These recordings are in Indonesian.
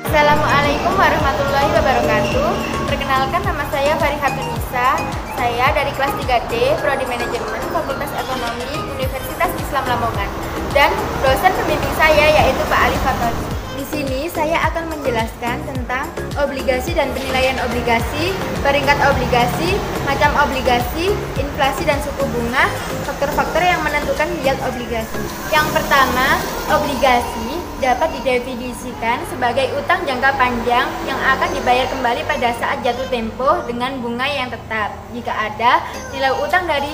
Assalamualaikum warahmatullahi wabarakatuh. Perkenalkan, nama saya Fariha Tunisa. Saya dari kelas 3D, Prodi Manajemen, Fakultas Ekonomi, Universitas Islam Lamongan. Dan dosen pembimbing saya yaitu Pak Ali Fatoni. Di sini saya akan menjelaskan tentang obligasi dan penilaian obligasi, peringkat obligasi, macam obligasi, inflasi dan suku bunga, faktor-faktor yang menentukan yield obligasi. Yang pertama, obligasi dapat didefinisikan sebagai utang jangka panjang yang akan dibayar kembali pada saat jatuh tempo dengan bunga yang tetap. Jika ada, nilai utang dari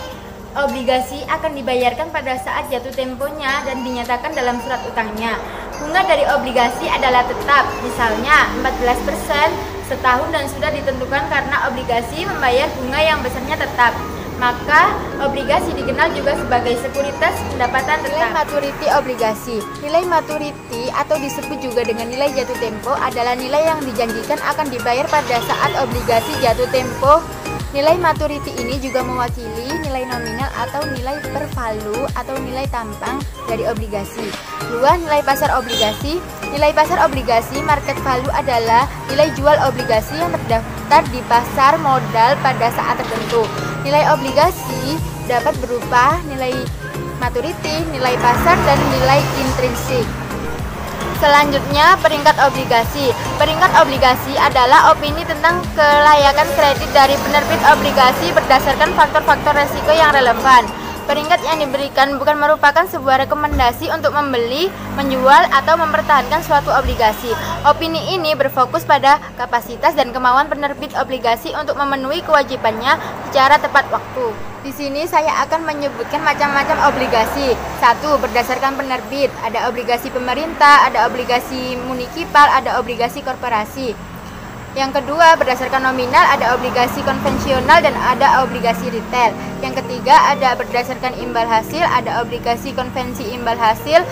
obligasi akan dibayarkan pada saat jatuh temponya dan dinyatakan dalam surat utangnya. Bunga dari obligasi adalah tetap, misalnya 14% setahun dan sudah ditentukan karena obligasi membayar bunga yang besarnya tetap. Maka obligasi dikenal juga sebagai sekuritas pendapatan tetap. Nilai maturity obligasi. Nilai maturity atau disebut juga dengan nilai jatuh tempo adalah nilai yang dijanjikan akan dibayar pada saat obligasi jatuh tempo. Nilai maturity ini juga mewakili nilai nominal atau nilai per value atau nilai tampang dari obligasi. 2. Nilai pasar obligasi. Nilai pasar obligasi market value adalah nilai jual obligasi yang terdaftar di pasar modal pada saat tertentu. Nilai obligasi dapat berupa nilai maturity, nilai pasar, dan nilai intrinsik. Selanjutnya, peringkat obligasi. Peringkat obligasi adalah opini tentang kelayakan kredit dari penerbit obligasi berdasarkan faktor-faktor resiko yang relevan. Peringkat yang diberikan bukan merupakan sebuah rekomendasi untuk membeli, menjual, atau mempertahankan suatu obligasi. Opini ini berfokus pada kapasitas dan kemauan penerbit obligasi untuk memenuhi kewajibannya secara tepat waktu. Di sini saya akan menyebutkan macam-macam obligasi. 1. Berdasarkan penerbit, ada obligasi pemerintah, ada obligasi munikipal, ada obligasi korporasi. Yang kedua, berdasarkan nominal, ada obligasi konvensional dan ada obligasi retail. Yang ketiga, ada berdasarkan imbal hasil, ada obligasi konvensi imbal hasil,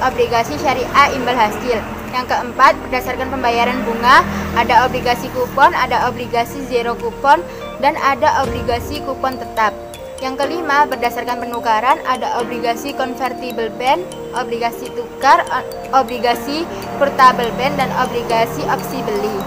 obligasi syariah imbal hasil. Yang keempat, berdasarkan pembayaran bunga, ada obligasi kupon, ada obligasi zero kupon, dan ada obligasi kupon tetap. Yang kelima, berdasarkan penukaran, ada obligasi convertible bond, obligasi tukar, obligasi portable bond, dan obligasi opsi beli.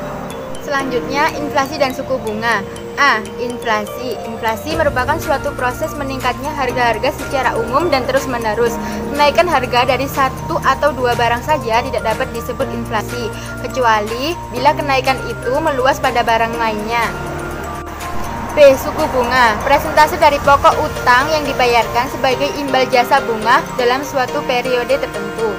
Selanjutnya, inflasi dan suku bunga. A. Inflasi. Inflasi merupakan suatu proses meningkatnya harga-harga secara umum dan terus-menerus. Kenaikan harga dari satu atau dua barang saja tidak dapat disebut inflasi, kecuali bila kenaikan itu meluas pada barang lainnya. B. Suku bunga. Presentase dari pokok utang yang dibayarkan sebagai imbal jasa bunga dalam suatu periode tertentu.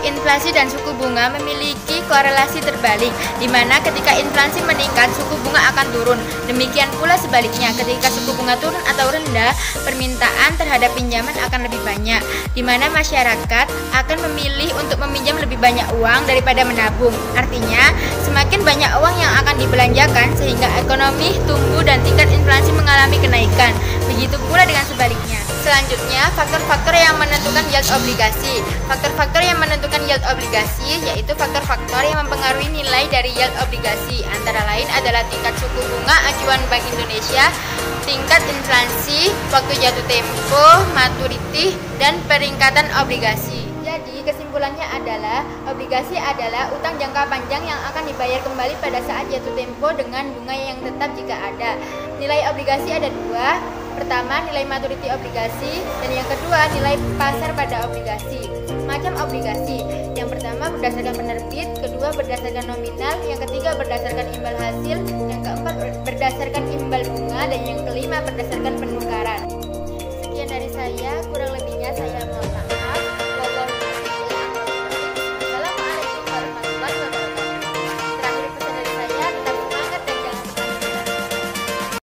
Inflasi dan suku bunga memiliki korelasi terbalik, di mana ketika inflasi meningkat, suku bunga akan turun. Demikian pula sebaliknya, ketika suku bunga turun atau rendah, permintaan terhadap pinjaman akan lebih banyak, di mana masyarakat akan memilih untuk meminjam lebih banyak uang daripada menabung. Artinya, semakin banyak uang yang akan dibelanjakan sehingga ekonomi tumbuh dan tingkat inflasi mengalami kenaikan. Begitu pula dengan sebaliknya. Selanjutnya, faktor-faktor yang menentukan yield obligasi. Faktor-faktor yang menentukan yield obligasi yaitu faktor-faktor yang mempengaruhi nilai dari yield obligasi. Antara lain adalah tingkat suku bunga acuan Bank Indonesia, tingkat inflasi, waktu jatuh tempo, maturity, dan peringkatan obligasi. Jadi, kesimpulannya adalah obligasi adalah utang jangka panjang yang akan dibayar kembali pada saat jatuh tempo dengan bunga yang tetap jika ada. Nilai obligasi ada dua. Pertama, nilai maturity obligasi, dan yang kedua, nilai pasar pada obligasi. Macam obligasi, yang pertama berdasarkan penerbit, kedua berdasarkan nominal, yang ketiga berdasarkan imbal hasil, yang keempat berdasarkan imbal bunga, dan yang kelima berdasarkan penukaran.